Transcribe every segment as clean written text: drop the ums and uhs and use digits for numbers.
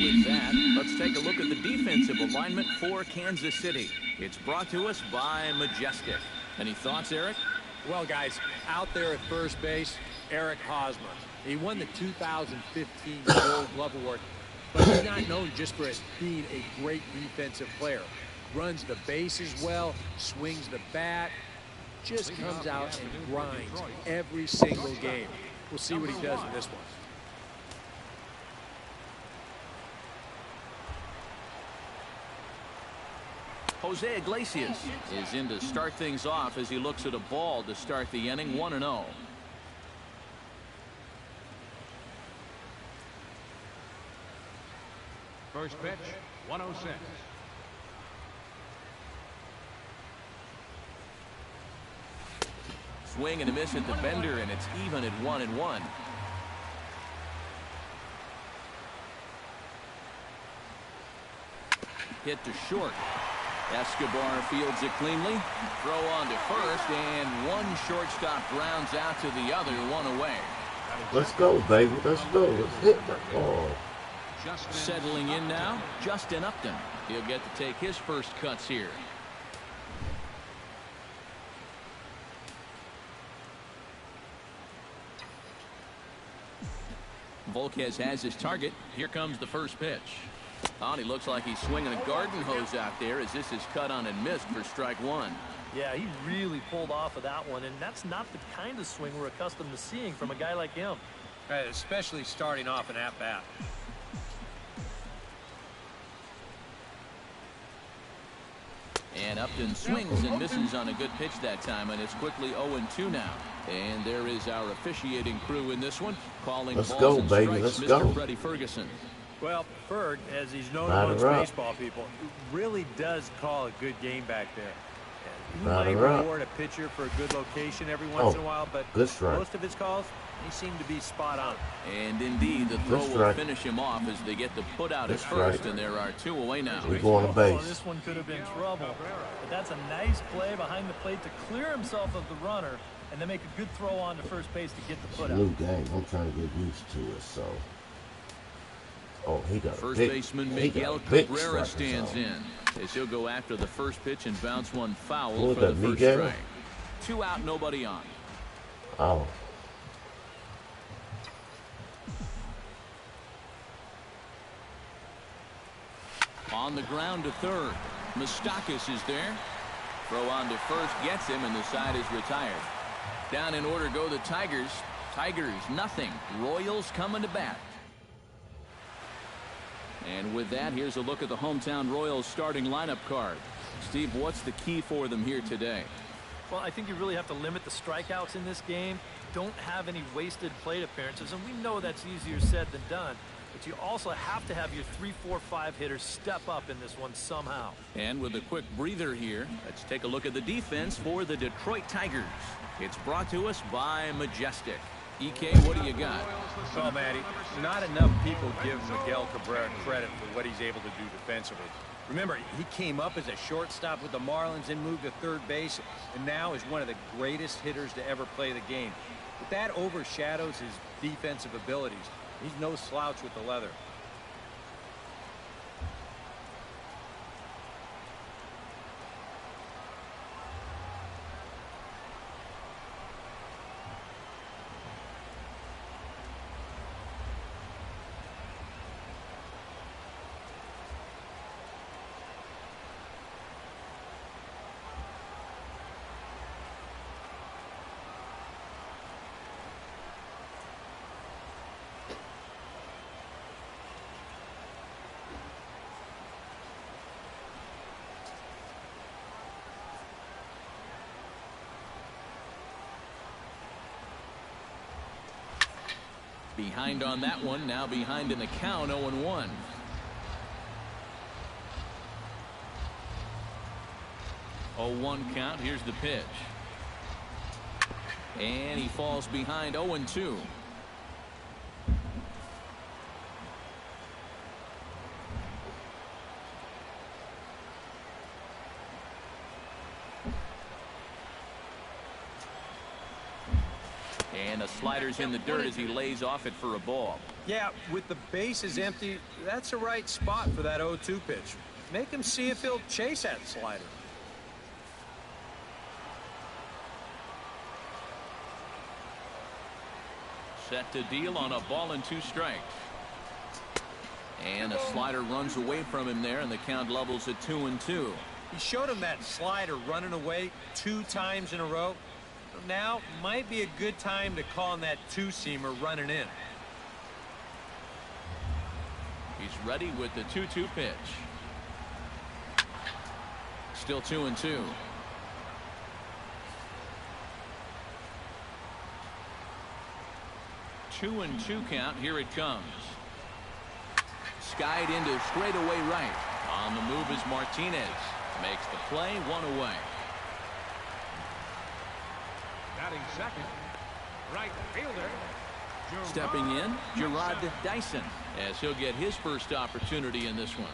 with that, let's take a look at the defensive alignment for Kansas City. It's brought to us by Majestic. Any thoughts, Eric? Well, guys, out there at first base, Eric Hosmer. He won the 2015 Gold Glove Award, but he's not known just for being a great defensive player. Runs the bases well, swings the bat, just comes out and grinds every single game. We'll see what he does in this one. Jose Iglesias is in to start things off as he looks at a ball to start the inning, 1-0. First pitch, 106. Swing and a miss at the bender, and it's even at 1-1. Hit to short. Escobar fields it cleanly. Throw on to first, and one shortstop rounds out to the other, one away. Let's go, baby. Let's go. Let's hit that ball. Settling in now, Justin Upton. He'll get to take his first cuts here. Volquez has his target. Here comes the first pitch. He looks like he's swinging a garden hose out there as this is cut on and missed for strike one. Yeah, he really pulled off of that one, and that's not the kind of swing we're accustomed to seeing from a guy like him. Right, especially starting off an at-bat. And Upton swings and misses on a good pitch that time, and it's quickly 0-2 now. And there is our officiating crew in this one, calling Let's balls go, and baby. strikes, Let's Mr. go. Freddie Ferguson. Well, Ferg, as he's known Batter amongst up. baseball people, really does call a good game back there. He Batter might up. reward a pitcher for a good location every once in a while, but good strike. most of his calls, he seemed to be spot on. And indeed, the throw Good will strike. finish him off as they get the put out at Good first, strike. and there are two away now. We going to Oh, base. this one could have been trouble. But that's a nice play behind the plate to clear himself of the runner and then make a good throw on to first base to get the put out. New game. I'm trying to get used to it, so. Oh, he got First a big, baseman he got Miguel a big Cabrera strike stands zone. in as he'll go after the first pitch and bounce one foul Who was for the that, first Miguel? strike. 2 out, nobody on. Oh. On the ground to third. Moustakas is there. Throw on to first gets him, and the side is retired. Down in order go the Tigers. Tigers, nothing. Royals coming to bat. And with that, here's a look at the hometown Royals starting lineup card. Steve, what's the key for them here today? Well, I think you really have to limit the strikeouts in this game. Don't have any wasted plate appearances, and we know that's easier said than done. But you also have to have your 3, 4, 5 hitters step up in this one somehow. And with a quick breather here, let's take a look at the defense for the Detroit Tigers. It's brought to us by Majestic. EK, what do you got? Well, Matty, not enough people give Miguel Cabrera credit for what he's able to do defensively. Remember, he came up as a shortstop with the Marlins and moved to third base, and now is one of the greatest hitters to ever play the game. But that overshadows his defensive abilities. He's no slouch with the leather. Behind on that one, now behind in the count, 0-1. Oh, 1 count. Here's the pitch. And he falls behind 0-2. And a slider's in the dirt as he lays off it for a ball. Yeah, with the bases empty, that's the right spot for that 0-2 pitch. Make him see if he'll chase that slider. Set to deal on a ball and 2 strikes. And a slider runs away from him there, and the count levels at 2-2. He showed him that slider running away 2 times in a row. Now might be a good time to call on that 2-seamer running in. He's ready with the 2-2 pitch. Still 2-2. Two and 2 count. Here it comes. Skied into straightaway right. On the move is Martinez. Makes the play, 1 away. Batting second, right fielder. Stepping in, Gerard Dyson, as he'll get his first opportunity in this one.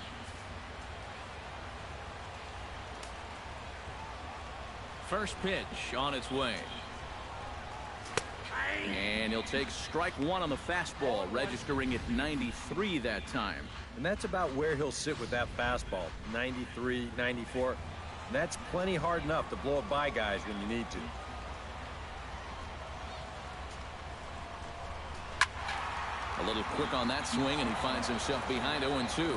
First pitch on its way. And he'll take strike 1 on the fastball, registering at 93 that time. And that's about where he'll sit with that fastball, 93, 94. And that's plenty hard enough to blow it by guys when you need to. A little quick on that swing, and he finds himself behind 0-2.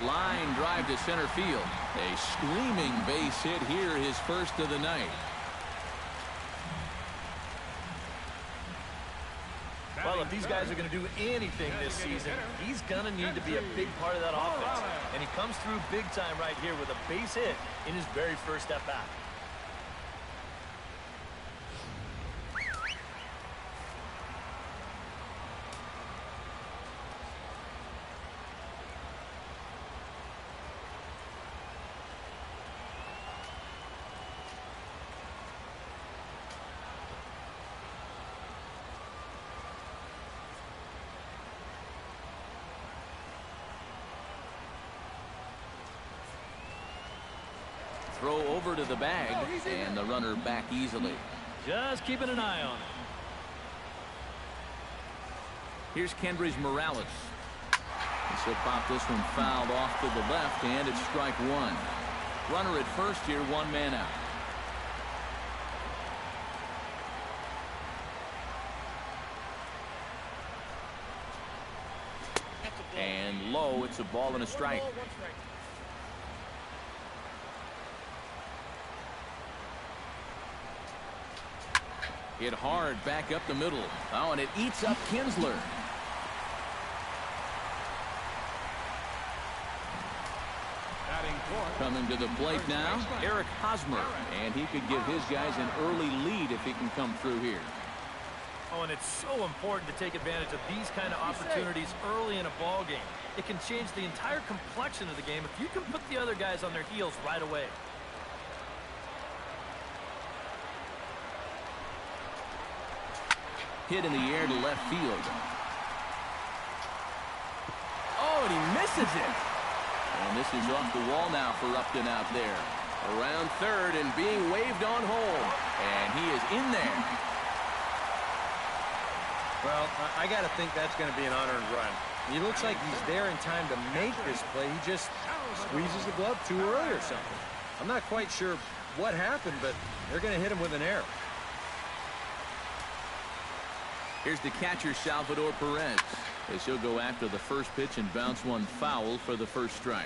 Line drive to center field. A screaming base hit here, his first of the night. Well, if these guys are going to do anything this season, he's going to need to be a big part of that offense. And he comes through big time right here with a base hit in his very first at bat. Throw over to the bag, and the runner back easily. Just keeping an eye on it. Here's Kendrys Morales. He'll pop this one fouled off to the left, and it's strike 1. Runner at first here, 1 man out. And low, it's a ball and a strike. Hit hard back up the middle. Oh, and it eats up Kinsler. Coming to the plate now, Eric Hosmer. And he could give his guys an early lead if he can come through here. Oh, and it's so important to take advantage of these kind of opportunities early in a ball game. It can change the entire complexion of the game if you can put the other guys on their heels right away. Hit in the air to left field. Oh, and he misses it. And this is off the wall now for Upton out there. Around third and being waved on home. And he is in there. Well, I got to think that's going to be an unearned run. He looks like he's there in time to make this play. He just squeezes the glove too early or something. I'm not quite sure what happened, but they're going to hit him with an error. Here's the catcher, Salvador Perez, as he'll go after the first pitch and bounce one foul for the first strike.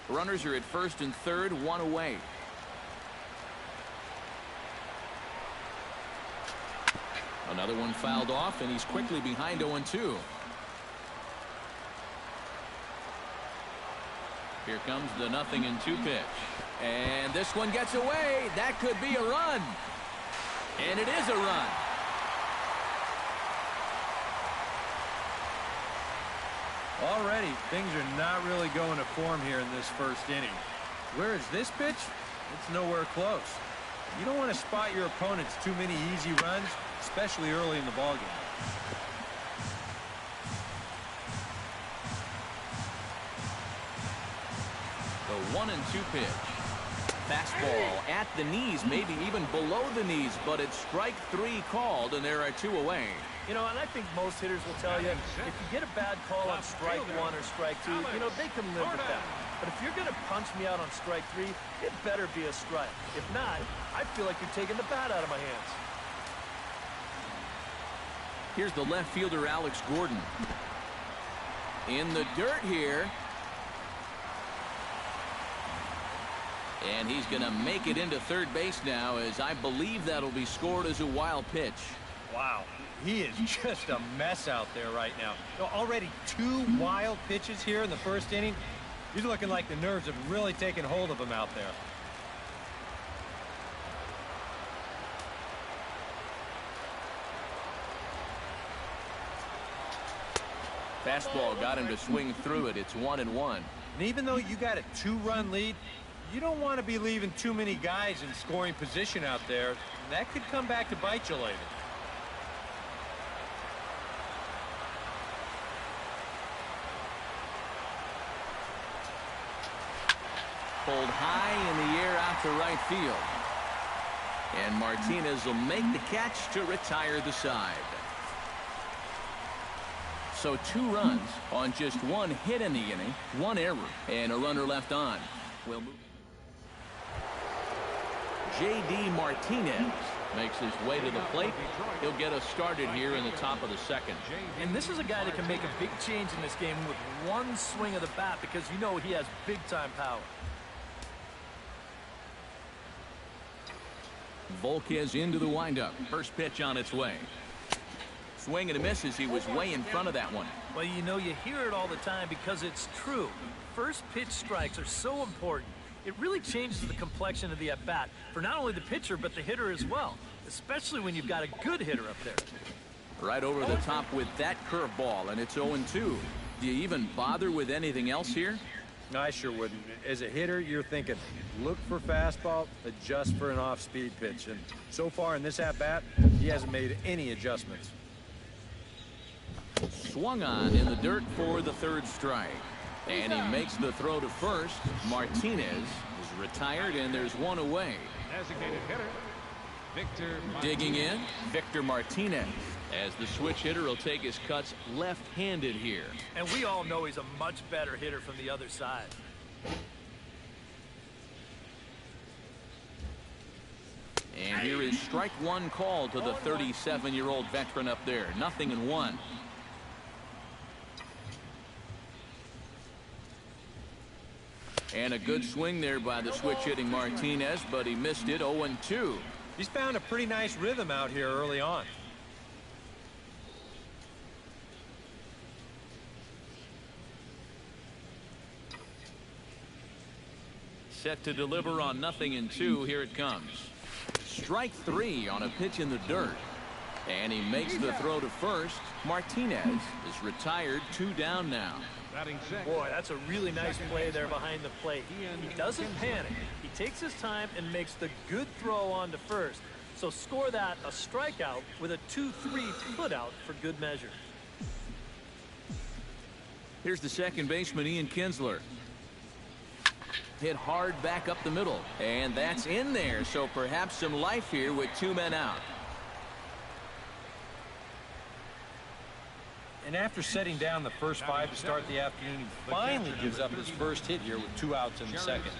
Runners are at first and third, 1 away. Another one fouled off, and he's quickly behind 0-2. Here comes the 0-2 pitch. And this one gets away. That could be a run. And it is a run. Already, things are not really going to form here in this first inning. Where is this pitch? It's nowhere close. You don't want to spot your opponents too many easy runs, especially early in the ballgame. The 1-2 pitch. Fastball at the knees, maybe even below the knees, but it's strike 3 called, and there are 2 away. You know, and I think most hitters will tell you, if you get a bad call on strike 1 or strike 2, you know, they can live with that. But if you're going to punch me out on strike 3, it better be a strike. If not, I feel like you're taking the bat out of my hands. Here's the left fielder, Alex Gordon. In the dirt here. And he's going to make it into third base now, as I believe that'll be scored as a wild pitch. Wow. He is just a mess out there right now. Already 2 wild pitches here in the first inning. He's looking like the nerves have really taken hold of him out there. Fastball got him to swing through it. It's 1-1. And even though you got a 2-run lead, you don't want to be leaving too many guys in scoring position out there. That could come back to bite you later. Pulled high in the air out to right field. And Martinez will make the catch to retire the side. So 2 runs on just 1 hit in the inning, 1 error, and a runner left on. We'll move. J.D. Martinez makes his way to the plate. He'll get us started here in the top of the second. And this is a guy that can make a big change in this game with 1 swing of the bat, because you know he has big-time power. Volquez into the windup. First pitch on its way. Swing and a miss as he was way in front of that one. Well, you know, you hear it all the time because it's true. First pitch strikes are so important. It really changes the complexion of the at-bat for not only the pitcher but the hitter as well, especially when you've got a good hitter up there. Right over the top with that curveball, and it's 0-2. Do you even bother with anything else here? No, I sure wouldn't. As a hitter, you're thinking, look for fastball, adjust for an off-speed pitch. And so far in this at-bat, he hasn't made any adjustments. Swung on in the dirt for the 3rd strike. And he makes the throw to first. Martinez is retired, and there's 1 away. Designated hitter, Victor Martinez. Digging in, Victor Martinez, as the switch hitter will take his cuts left-handed here. And we all know he's a much better hitter from the other side. And here is strike 1 called to the 37-year-old veteran up there. 0-1. And a good swing there by the switch-hitting Martinez, but he missed it. 0-2. He's found a pretty nice rhythm out here early on. Set to deliver on 0-2. Here it comes. Strike 3 on a pitch in the dirt. And he makes the throw to first. Martinez is retired. 2 down now. Boy, that's a really nice play there behind the plate. He doesn't panic. He takes his time and makes the good throw on to first. So score that a strikeout with a 2-3 putout for good measure. Here's the second baseman, Ian Kinsler. Hit hard back up the middle. And that's in there. So perhaps some life here with 2 men out. And after setting down the first 5 to start the afternoon, he finally gives up his first hit here with 2 outs in the second.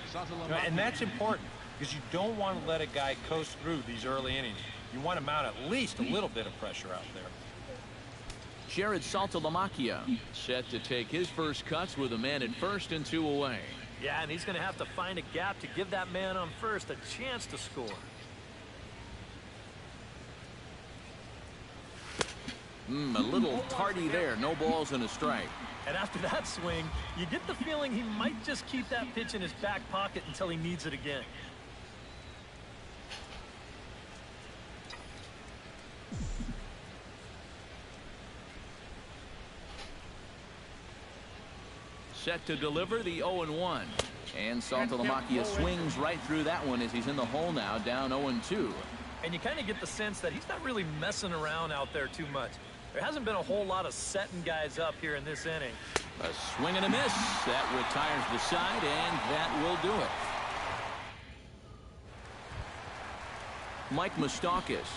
And that's important because you don't want to let a guy coast through these early innings. You want to mount at least a little bit of pressure out there. Jared Saltalamacchia set to take his first cuts with a man at first and 2 away. Yeah, and he's going to have to find a gap to give that man on first a chance to score. A little tardy there. No balls and a strike. And after that swing, you get the feeling he might just keep that pitch in his back pocket until he needs it again. Set to deliver the 0-1. And Saltalamacchia swings right through that one as he's in the hole now, down 0-2. And you kind of get the sense that he's not really messing around out there too much. There hasn't been a whole lot of setting guys up here in this inning. A swing and a miss. That retires the side, and that will do it. Mike Moustakas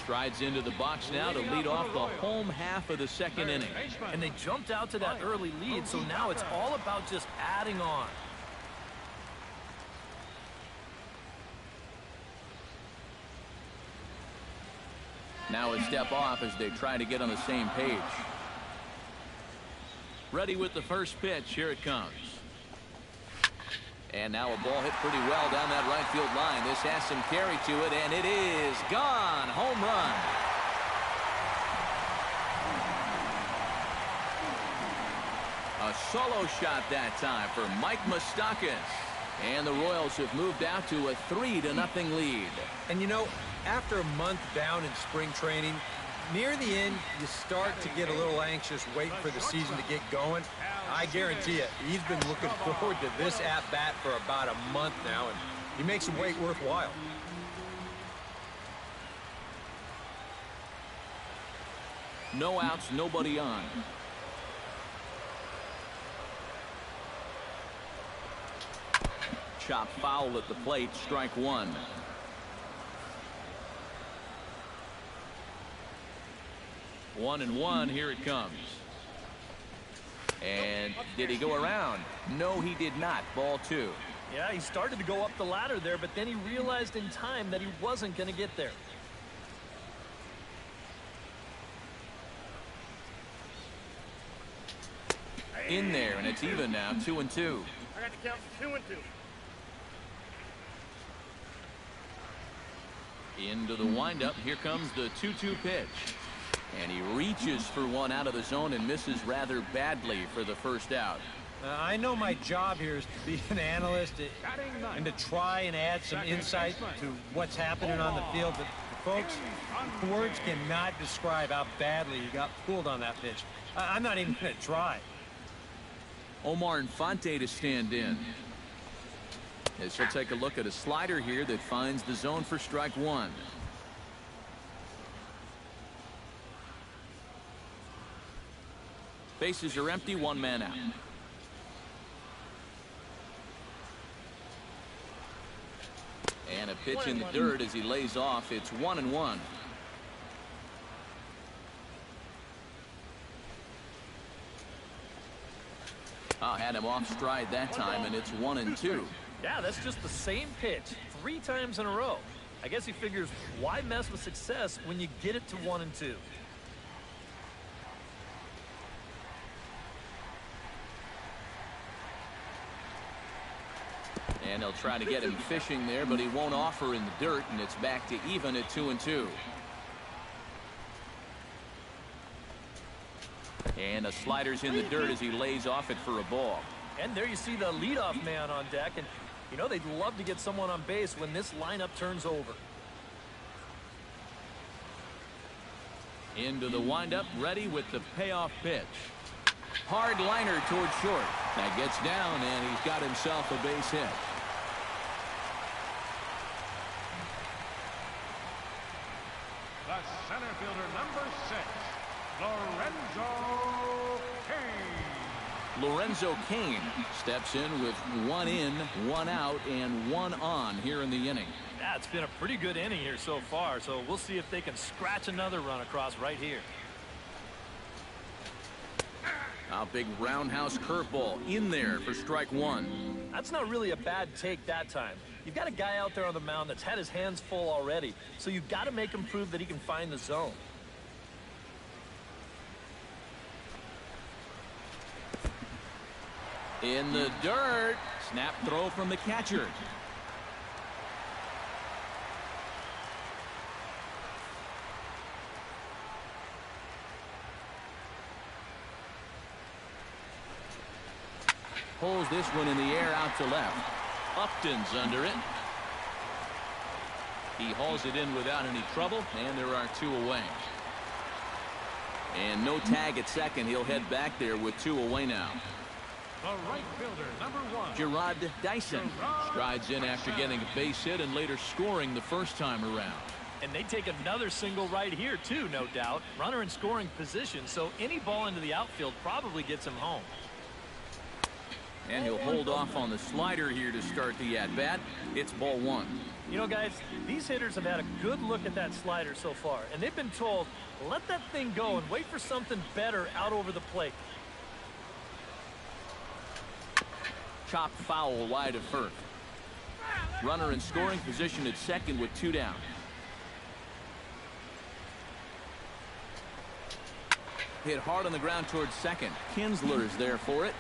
strides into the box now to lead off the home half of the second inning. And they jumped out to that early lead, so now it's all about just adding on. Now a step off as they try to get on the same page. Ready with the first pitch. Here it comes. And now a ball hit pretty well down that right field line. This has some carry to it, and it is gone. Home run. A solo shot that time for Mike Moustakas. And the Royals have moved out to a 3-0 lead. And you know, after a month down in spring training, near the end, you start to get a little anxious waiting for the season to get going. I guarantee you, he's been looking forward to this at-bat for about a month now, and he makes the wait worthwhile. No outs, nobody on. Chop foul at the plate, strike one. One and one, here it comes. And did he go around? No, he did not. Ball two. Yeah, he started to go up the ladder there, but then he realized in time that he wasn't going to get there. In there, and it's even now, 2-2. I got to count 2-2. Into the windup. Here comes the 2-2 pitch. And he reaches for one out of the zone and misses rather badly for the first out. I know my job here is to be an analyst and to try and add some insight to what's happening on the field. But, folks, words cannot describe how badly he got fooled on that pitch. I'm not even going to try. Omar Infante to stand in. As he'll take a look at a slider here that finds the zone for strike one. Bases are empty, one man out. And a pitch in the dirt as he lays off. It's 1-1. Had him off stride that time, and it's 1-2. Yeah, that's just the same pitch 3 times in a row. I guess he figures, why mess with success when you get it to 1-2? And he'll try to get him fishing there, but he won't offer in the dirt, and it's back to even at 2-2. And the slider's in the dirt as he lays off it for a ball. And there you see the leadoff man on deck, and you know they'd love to get someone on base when this lineup turns over. Into the windup, ready with the payoff pitch. Hard liner towards short. That gets down, and he's got himself a base hit. The center fielder, number 6, Lorenzo Cain steps in with 1 in, 1 out, and 1 on here in the inning. Yeah, it's been a pretty good inning here so far, so we'll see if they can scratch another run across right here. A big roundhouse curveball in there for strike one. That's not really a bad take that time. You've got a guy out there on the mound that's had his hands full already, so you've got to make him prove that he can find the zone. In the dirt. Snap throw from the catcher. Pulls this one in the air out to left. Upton's under it. He hauls it in without any trouble, and there are 2 away. And no tag at second. He'll head back there with 2 away now. the right fielder, number 1. Gerard Dyson strides in after getting a base hit and later scoring the first time around. And they take another single right here, too, no doubt. Runner in scoring position, so any ball into the outfield probably gets him home. And he'll hold off on the slider here to start the at-bat. It's ball one. You know, guys, these hitters have had a good look at that slider so far, and they've been told, let that thing go and wait for something better out over the plate. Chopped foul wide of first. Runner in scoring position at second with 2 down. Hit hard on the ground towards second. Kinsler is there for it.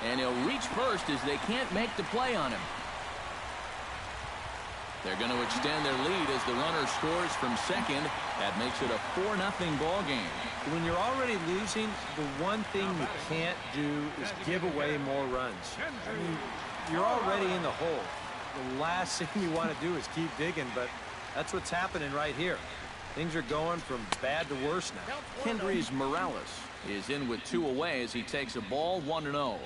And he'll reach first as they can't make the play on him. They're going to extend their lead as the runner scores from second. That makes it a 4-0 ball game. When you're already losing, the one thing you can't do is give away more runs. I mean, you're already in the hole. The last thing you want to do is keep digging, but that's what's happening right here. Things are going from bad to worse now. Kendrys Morales is in with 2 away as he takes a ball 1-0.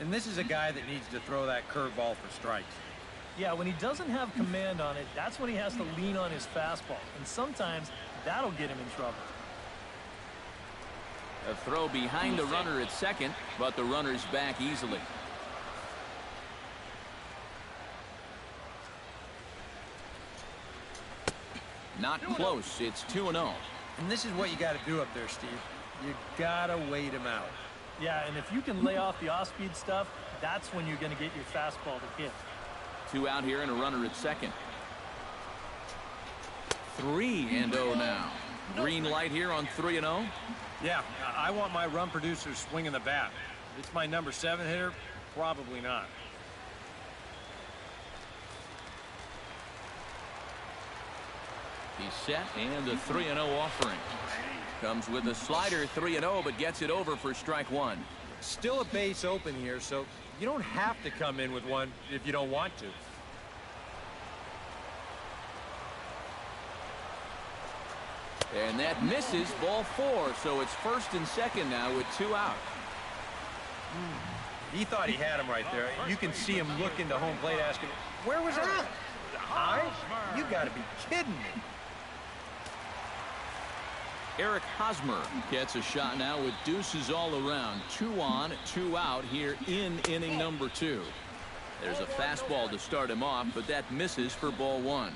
And this is a guy that needs to throw that curveball for strikes. Yeah, when he doesn't have command on it, that's when he has to lean on his fastball. And sometimes that'll get him in trouble. A throw behind the runner at second, but the runner's back easily. Not close. It's 2-0. And this is what you got to do up there, Steve. You got to wait him out. Yeah, and if you can lay off the off-speed stuff, that's when you're going to get your fastball to hit. 2 out here and a runner at second. 3-0 now. Green light here on 3-0. Yeah, I want my run producer swinging the bat. If it's my number 7 hitter, probably not. He's set, and the 3-0 offering. Comes with a slider, 3-0, but gets it over for strike 1. Still a base open here, so you don't have to come in with one if you don't want to. And that misses, ball 4, so it's first and second now with 2 out. He thought he had him right there. You can see him looking to home plate asking, where was that? You got to be kidding me. Eric Hosmer gets a shot now with deuces all around. 2 on, 2 out here in inning number 2. There's a fastball to start him off, but that misses for ball 1.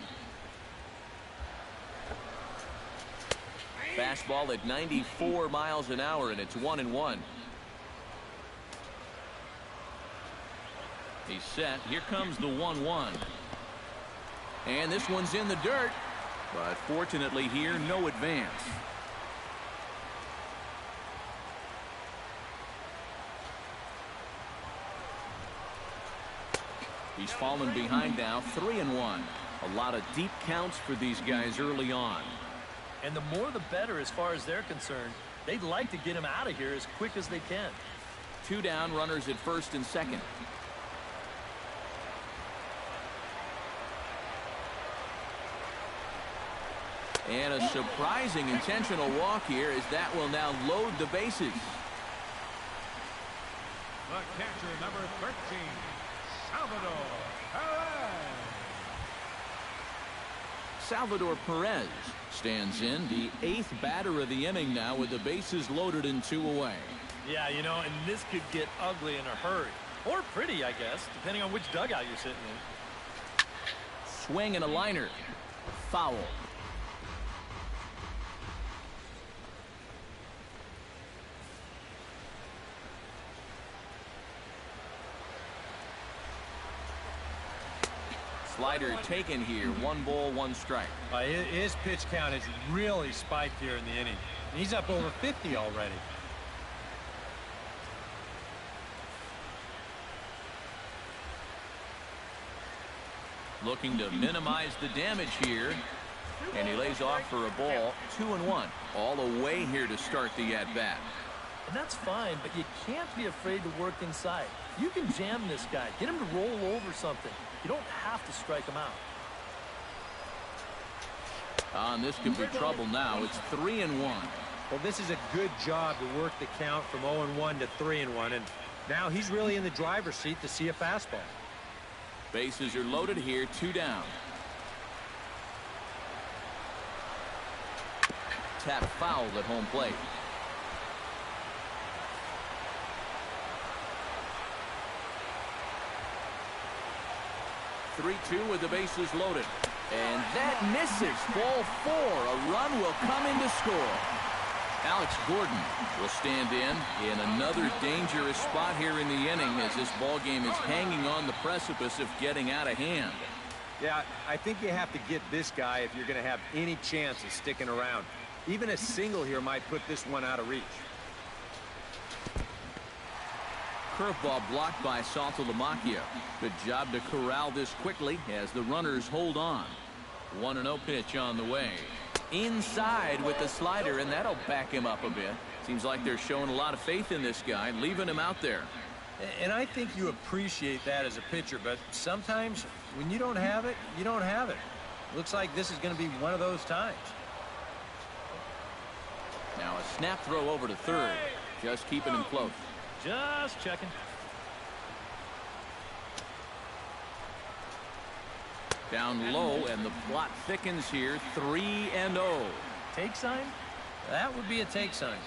Fastball at 94 miles an hour, and it's 1-1. He's set. Here comes the 1-1. And this one's in the dirt, but fortunately here, no advance. He's fallen behind now, 3-1. A lot of deep counts for these guys early on. And the more the better as far as they're concerned. They'd like to get him out of here as quick as they can. 2 down, runners at first and second. And a surprising intentional walk here as that will now load the bases. The catcher, number 13, Salvador Perez. Salvador Perez stands in, the 8th batter of the inning now with the bases loaded and 2 away. Yeah, you know, and this could get ugly in a hurry. Or pretty, I guess, depending on which dugout you're sitting in. Swing and a liner. Foul. Slider taken here. 1 ball, 1 strike. His pitch count is really spiked here in the inning. He's up over 50 already. Looking to minimize the damage here. And he lays off for a ball. 2-1. All away here to start the at-bat. And that's fine, but you can't be afraid to work inside. You can jam this guy. Get him to roll over something. You don't have to strike him out. And this could be trouble now. It's 3-1. Well, this is a good job to work the count from 0-1 to 3-1. And now he's really in the driver's seat to see a fastball. Bases are loaded here. 2 down. tap foul at home plate. 3-2 with the bases loaded. And that misses. Ball 4. A run will come in to score. Alex Gordon will stand in another dangerous spot here in the inning as this ball game is hanging on the precipice of getting out of hand. Yeah, I think you have to get this guy if you're going to have any chance of sticking around. Even a single here might put this one out of reach. Curveball blocked by Saltalamacchia. Good job to corral this quickly as the runners hold on. 1-0 pitch on the way. Inside with the slider, and that'll back him up a bit. Seems like they're showing a lot of faith in this guy, leaving him out there. And I think you appreciate that as a pitcher, but sometimes when you don't have it, you don't have it. Looks like this is going to be one of those times. Now a snap throw over to third. Just keeping him close. Just checking. Down low, and the plot thickens here. 3-0. Take sign? That would be a take sign.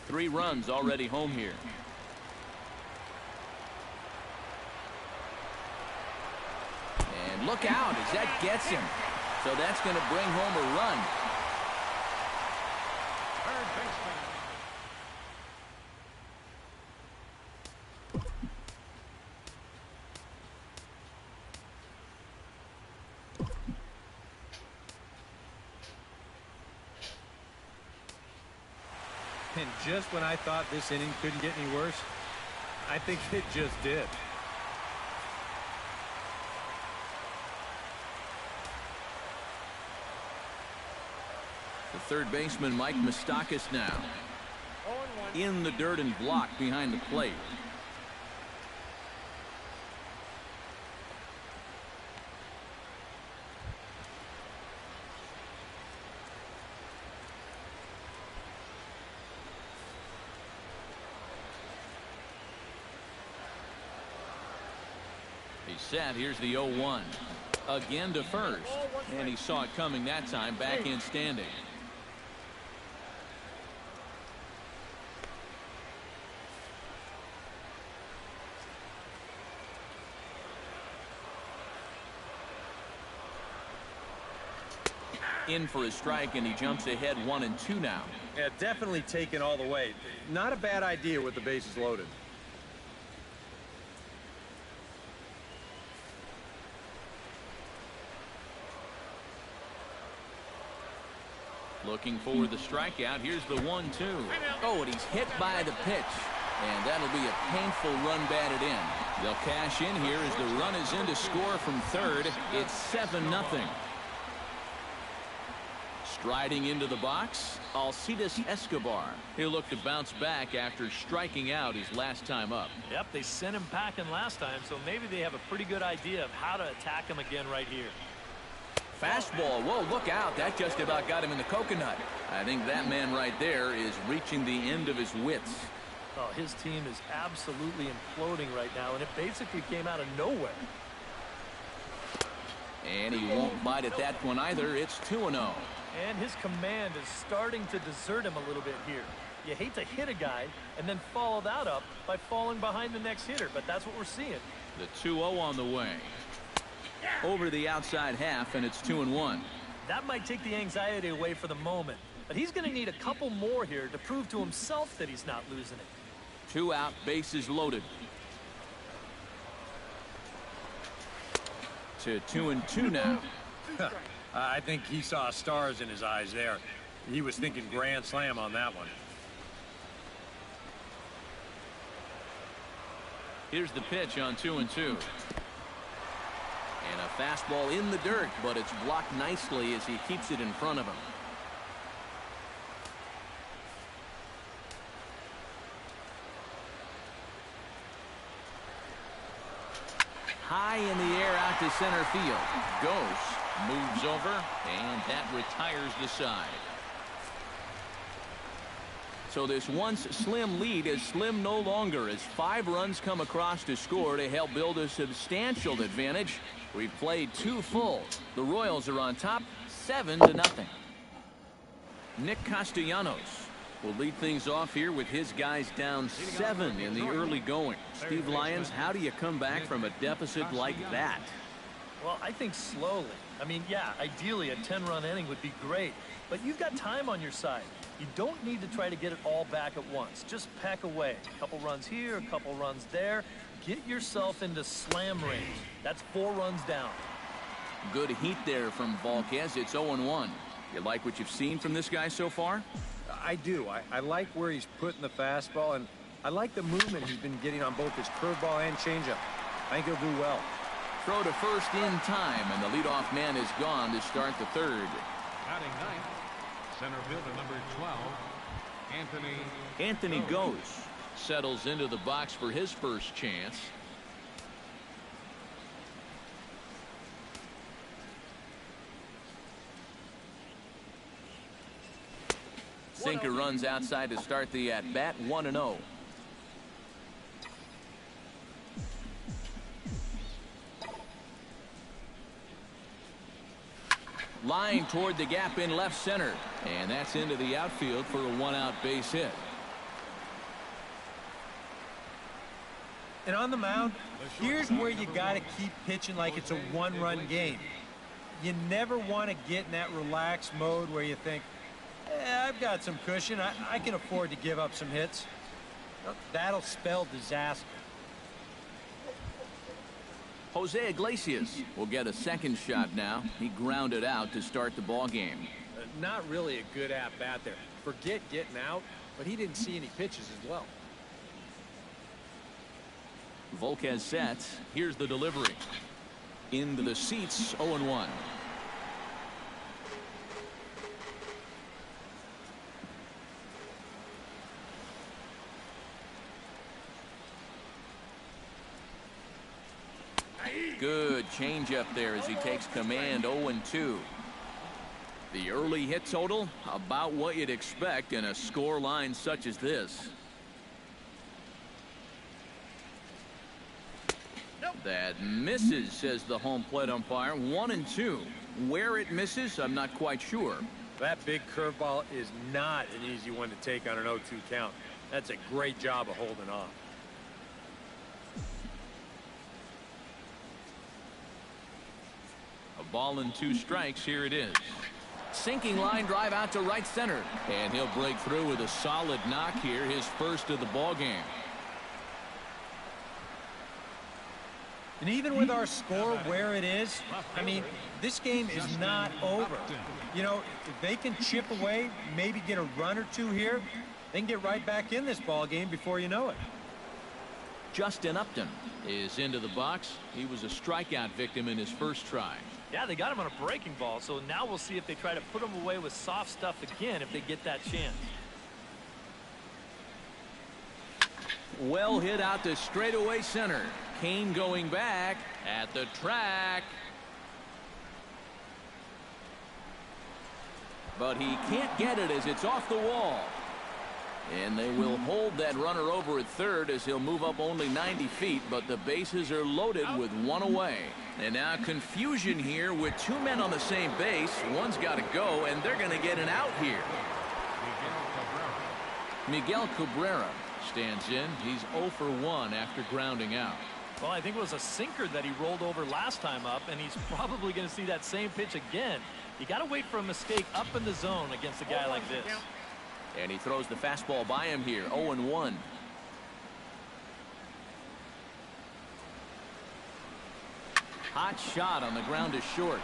Three runs already home here. And look out as that gets him. So that's going to bring home a run. Third baseman. And just when I thought this inning couldn't get any worse, I think it just did. The third baseman, Mike Moustakas, now in the dirt and blocked behind the plate. He's set. Here's the 0-1. Again to first. And he saw it coming that time. Back in standing. In for a strike, and he jumps ahead 1-2 now. Yeah, definitely taken all the way. Not a bad idea with the bases loaded. Looking for the strikeout. Here's the 1-2. Oh, and he's hit by the pitch. And that'll be a painful run batted in. They'll cash in here as the run is in to score from third. It's 7-0. Striding into the box, Alcides Escobar. He'll look to bounce back after striking out his last time up. Yep, they sent him packing last time, so maybe they have a pretty good idea of how to attack him again right here. Fastball. Whoa, look out. That just about got him in the coconut. I think that man right there is reaching the end of his wits. Oh, his team is absolutely imploding right now, and it basically came out of nowhere. And he won't bite at that one either. It's 2-0. And his command is starting to desert him a little bit here. You hate to hit a guy and then follow that up by falling behind the next hitter, but that's what we're seeing. The 2-0 on the way. Over the outside half, and it's 2-1. That might take the anxiety away for the moment, but he's going to need a couple more here to prove to himself that he's not losing it. 2 out, bases loaded. To 2-2 now. I think he saw stars in his eyes there. He was thinking grand slam on that one. Here's the pitch on 2-2. And a fastball in the dirt, but it's blocked nicely as he keeps it in front of him. High in the air out to center field. Goes, moves over, and that retires the side. So this once slim lead is slim no longer as 5 runs come across to score to help build a substantial advantage. We've played 2 full. The Royals are on top 7-0. Nick Castellanos will lead things off here with his guys down 7 in the early going. Steve Lyons, how do you come back from a deficit like that? Well, I think slowly. I mean, yeah, ideally a 10-run inning would be great, but you've got time on your side. You don't need to try to get it all back at once. Just pack away. A couple runs here, a couple runs there. Get yourself into slam range. That's 4 runs down. Good heat there from Volquez. It's 0-1. You like what you've seen from this guy so far? I do. I like where he's putting the fastball, and I like the movement he's been getting on both his curveball and changeup. I think he'll do well. Throw to first in time, and the leadoff man is gone to start the 3rd. Batting ninth, center fielder number 12, Anthony. Anthony goes. Settles into the box for his first chance. Sinker runs outside to start the at-bat, 1-0. Line toward the gap in left center. And that's into the outfield for a 1-out base hit. And on the mound, here's where you got to keep pitching like it's a 1-run game. You never want to get in that relaxed mode where you think, I've got some cushion. I can afford to give up some hits. That'll spell disaster. Jose Iglesias will get a second shot now. He grounded out to start the ball game. Not really a good at-bat there. Forget getting out, but he didn't see any pitches as well. Volquez sets. Here's the delivery. Into the seats, 0-1. Good changeup there as he takes command, 0-2. The early hit total, about what you'd expect in a score line such as this. That misses, says the home plate umpire. 1-2. Where it misses, I'm not quite sure. That big curveball is not an easy one to take on an 0-2 count. That's a great job of holding off. A ball and 2 strikes. Here it is. Sinking line drive out to right center. And he'll break through with a solid knock here, his first of the ball game. And even with our score where it is, I mean, this game is not over. You know, if they can chip away, maybe get a run or 2 here, they can get right back in this ball game before you know it. Justin Upton is into the box. He was a strikeout victim in his first try. Yeah, they got him on a breaking ball, so now we'll see if they try to put him away with soft stuff again if they get that chance. Well hit out to straightaway center. Kane going back at the track. But he can't get it as it's off the wall. And they will hold that runner over at third as he'll move up only 90 feet, but the bases are loaded with 1 away. And now confusion here with 2 men on the same base. One's got to go, and they're going to get an out here. Miguel Cabrera stands in. He's 0 for 1 after grounding out. Well, I think it was a sinker that he rolled over last time up, and he's probably going to see that same pitch again. You got to wait for a mistake up in the zone against a guy like this. And he throws the fastball by him here, 0-1. Hot shot on the ground is short.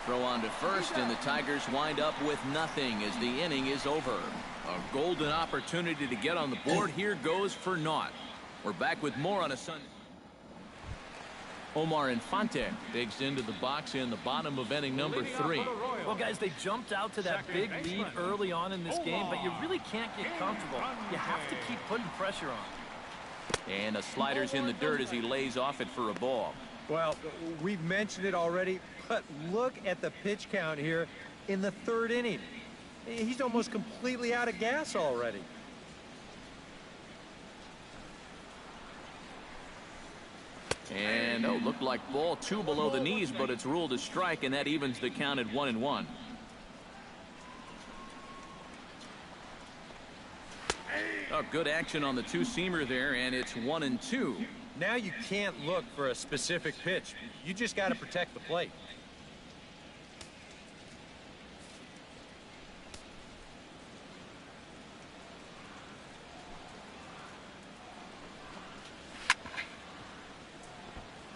Throw on to first, and the Tigers wind up with nothing as the inning is over. A golden opportunity to get on the board. Here goes for naught. We're back with more on a Sunday. Omar Infante digs into the box in the bottom of inning number 3. Well, guys, they jumped out to that big lead early on in this game, but you really can't get comfortable. You have to keep putting pressure on. And a slider's in the dirt as he lays off it for a ball. Well, we've mentioned it already, but look at the pitch count here in the 3rd inning. He's almost completely out of gas already. And, looked like ball 2 below the knees, but it's ruled a strike, and that evens the count at 1-1. Good action on the two-seamer there, and it's 1-2. Now you can't look for a specific pitch. You just got to protect the plate.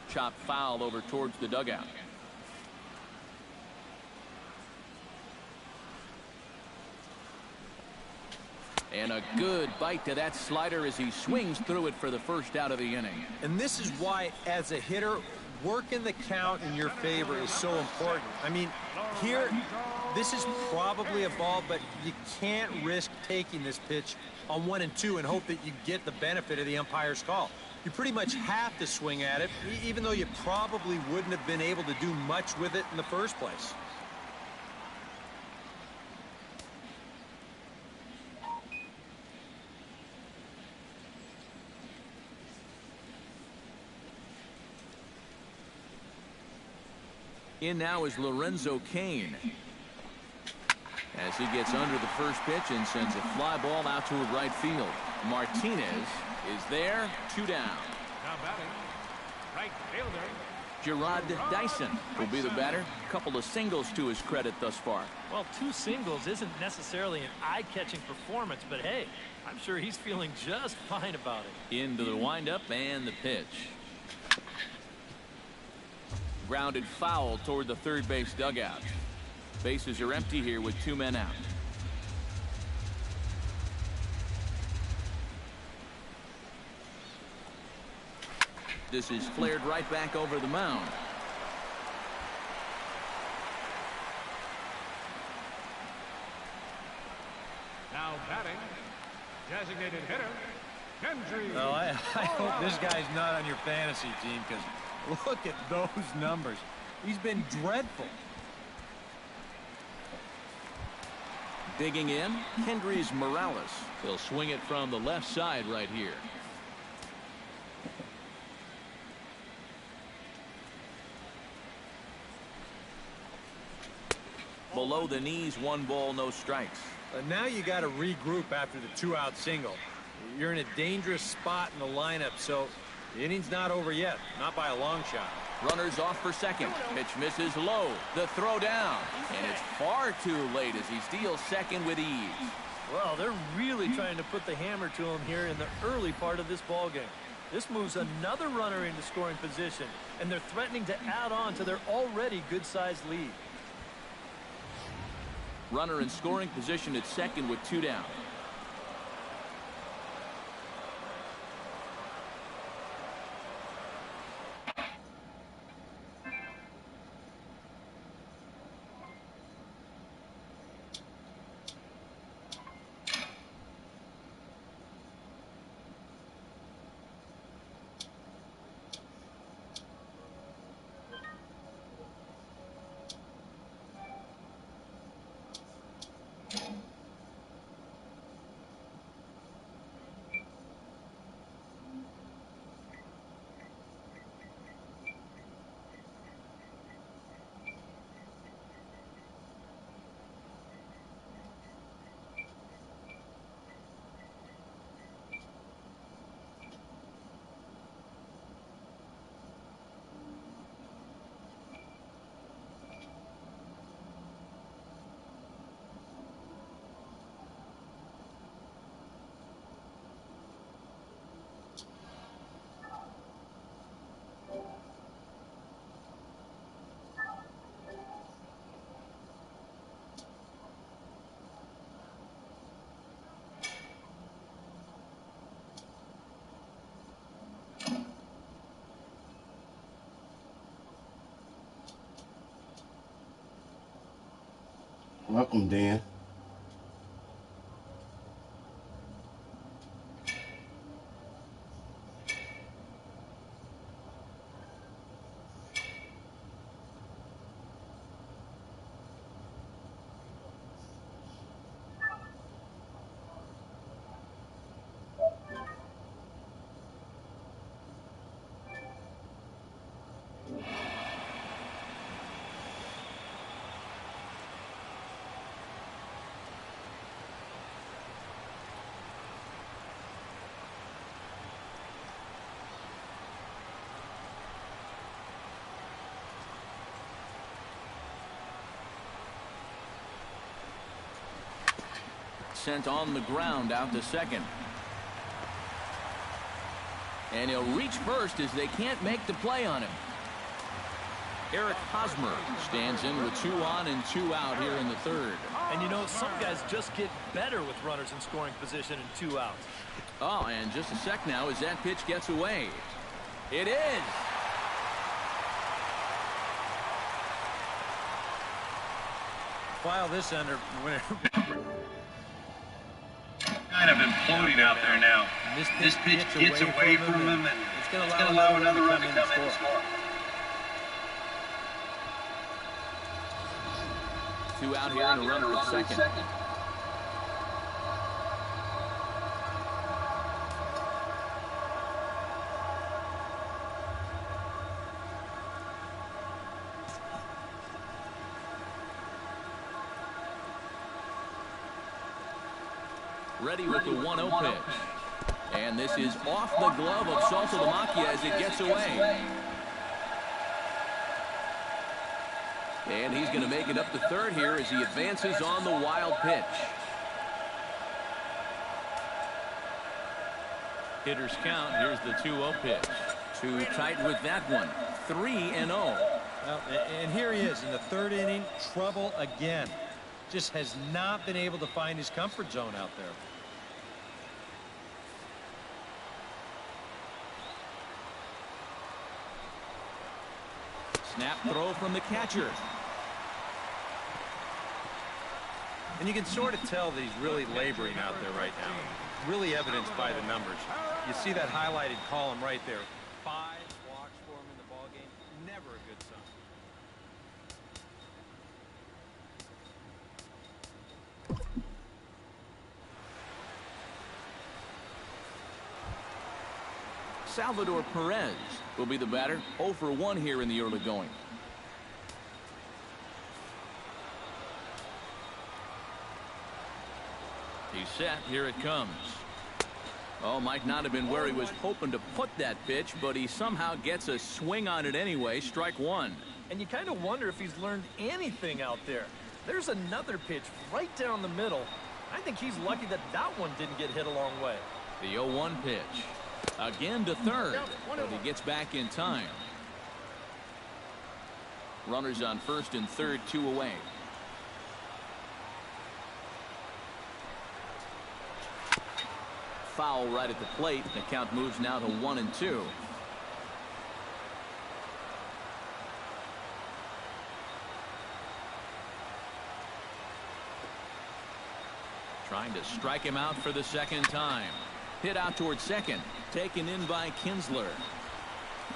Chop foul over towards the dugout. And a good bite to that slider as he swings through it for the first out of the inning. And this is why, as a hitter, working the count in your favor is so important. I mean, here, this is probably a ball, but you can't risk taking this pitch on 1-2 and hope that you get the benefit of the umpire's call. You pretty much have to swing at it, even though you probably wouldn't have been able to do much with it in the first place. In now is Lorenzo Cain, as he gets under the first pitch and sends a fly ball out to right field. Martinez is there, 2 down. Now batting, right fielder. Gerard Dyson will be the batter. Couple of singles to his credit thus far. Well, 2 singles isn't necessarily an eye-catching performance, but hey, I'm sure he's feeling just fine about it. Into the windup and the pitch. Grounded foul toward the third base dugout. Bases are empty here with 2 men out. This is flared right back over the mound. Now batting, designated hitter, Hendry. Well, I hope this guy's not on your fantasy team, because look at those numbers. He's been dreadful. Digging in, Kendrys Morales. He'll swing it from the left side right here. Below the knees, 1 ball, no strikes. Now you got to regroup after the 2-out single. You're in a dangerous spot in the lineup, so the inning's not over yet, not by a long shot. Runners off for second. Pitch misses low. The throw down. And it's far too late as he steals second with ease. Well, they're really trying to put the hammer to him here in the early part of this ball game. This moves another runner into scoring position, and they're threatening to add on to their already good-sized lead. Runner in scoring position at second with 2 down. Welcome, Dan. Sent on the ground out to second. And he'll reach first as they can't make the play on him. Eric Hosmer stands in with 2 on and 2 out here in the third. And you know, some guys just get better with runners in scoring position and 2 outs. Oh, and just a sec now as that pitch gets away. It is. File this under winner. Kind of imploding out there now. This pitch gets away from him, and it's going to allow another run to come in and score. 2 out here and a runner at second. Ready with the 1-0 pitch. And this is off the glove of Saltalamacchia as it gets away. And he's going to make it up to third here as he advances on the wild pitch. Hitters count. Here's the 2-0 pitch. Too tight with that one. 3-0. Well, and here he is in the third inning. Trouble again. Just has not been able to find his comfort zone out there. Snap throw from the catcher. And you can sort of tell that he's really laboring out there right now. Really evidenced by the numbers. You see that highlighted column right there. 5 walks for him in the ballgame. Never a good sign. Salvador Perez will be the batter. 0 for 1 here in the early going. He's set. Here it comes. Oh, might not have been where he was hoping to put that pitch, but he somehow gets a swing on it anyway. Strike 1. And you kind of wonder if he's learned anything out there. There's another pitch right down the middle. I think he's lucky that that one didn't get hit a long way. The 0-1 pitch. Again to third, but he gets back in time. Runners on first and third, 2 away. Foul right at the plate. The count moves now to 1-2. Trying to strike him out for the second time. Hit out towards second. Taken in by Kinsler.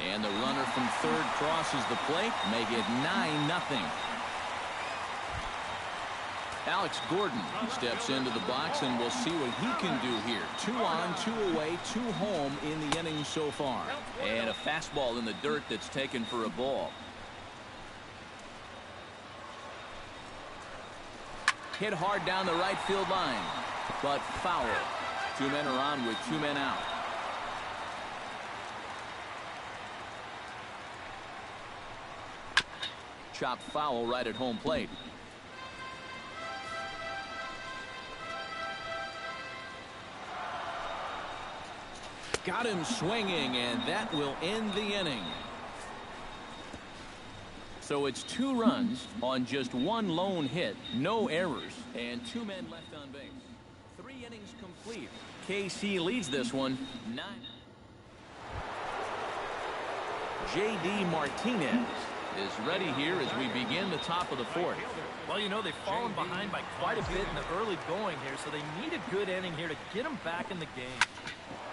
And the runner from third crosses the plate. Make it 9-0. Alex Gordon steps into the box, and we'll see what he can do here. 2 on, 2 away, 2 home in the inning so far. And a fastball in the dirt that's taken for a ball. Hit hard down the right field line, but foul. 2 men are on with 2 men out. Chopped foul right at home plate. Got him swinging, and that will end the inning. So it's 2 runs on just 1 lone hit, no errors, and 2 men left on base. 3 innings complete. KC leads this one 9. J.D. Martinez is ready here as we begin the top of the 4th. Well, you know, they've fallen behind by quite a bit in the early going here, so they need a good inning here to get them back in the game.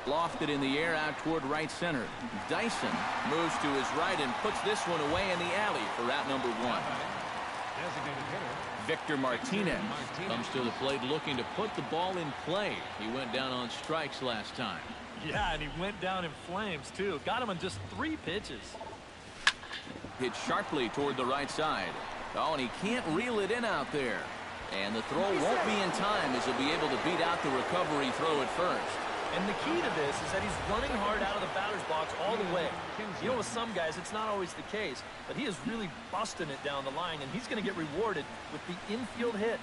Lofted in the air out toward right center. Dyson moves to his right and puts this one away in the alley for out number 1. Victor Martinez comes to the plate looking to put the ball in play. He went down on strikes last time. Yeah, and he went down in flames, too. Got him on just 3 pitches. Hit sharply toward the right side. Oh, and he can't reel it in out there. And the throw won't be in time as he'll be able to beat out the recovery throw at first. And the key to this is that he's running hard out of the batter's box all the way. You know, with some guys, it's not always the case, but he is really busting it down the line, and he's going to get rewarded with the infield hit.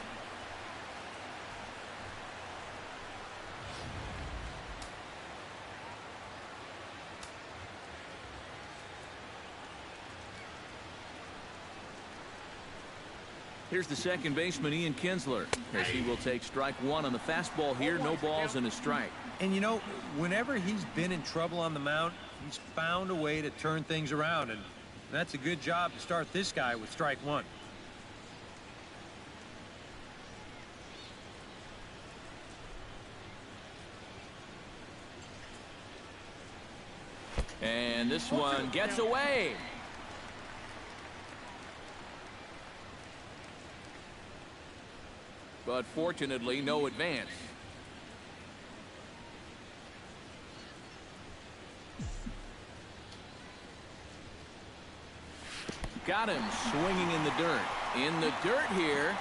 Here's the second baseman, Ian Kinsler, as he will take strike 1 on the fastball here. No balls and a strike. And, you know, whenever he's been in trouble on the mound, he's found a way to turn things around. And that's a good job to start this guy with strike 1. And this one gets away. But fortunately, no advance. Got him swinging in the dirt. In the dirt here.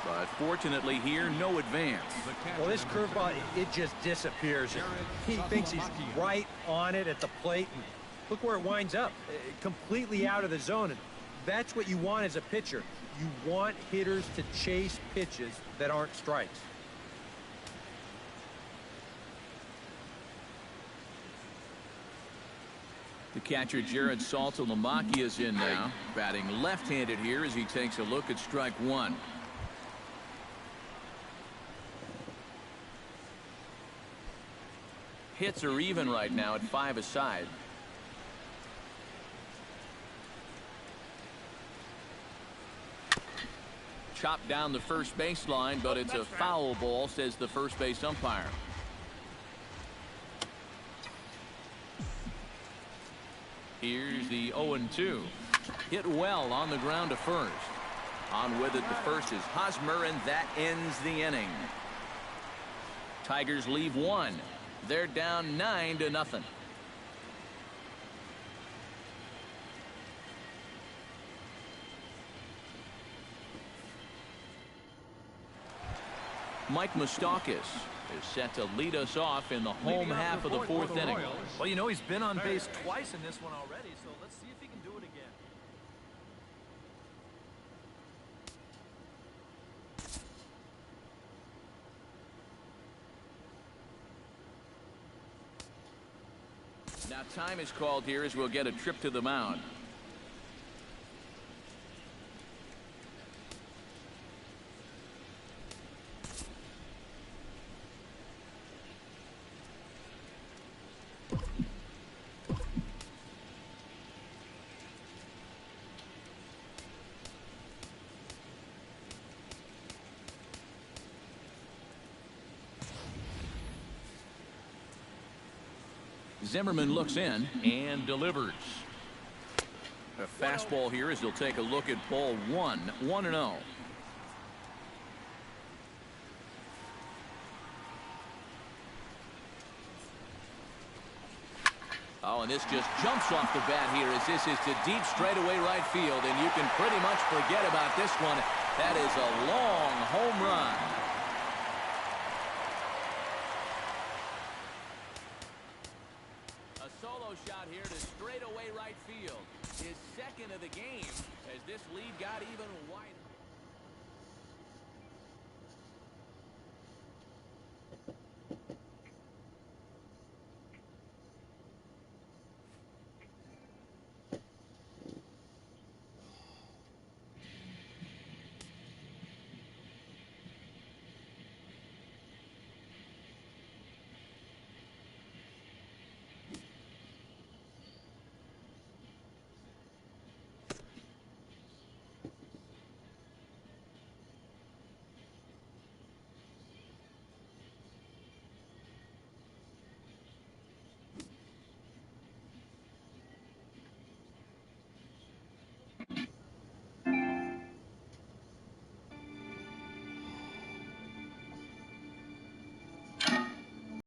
But fortunately here, no advance. Well, this curveball, it just disappears. He thinks he's right on it at the plate. And look where it winds up. Completely out of the zone. And that's what you want as a pitcher. You want hitters to chase pitches that aren't strikes. The catcher, Jared Saltalamacchia, is in now. Batting left-handed here as he takes a look at strike 1. Hits are even right now at 5 aside. Chopped down the first baseline, but it's a foul ball, says the first base umpire. Here's the 0-2. Hit well on the ground to first. On with it to first is Hosmer, and that ends the inning. Tigers leave 1. They're down 9-0. Mike Moustakas is set to lead us off in the home half of the 4th inning. Well, you know, he's been on base twice in this one already, so let's see if he can do it again. Now time is called here as we'll get a trip to the mound. Zimmerman looks in and delivers. A fastball here as he'll take a look at ball 1. 1-0. Oh, and this just jumps off the bat here as this is to deep straightaway right field, and you can pretty much forget about this one. That is a long home run. Shot here to straightaway right field. His second of the game as this lead got even wider.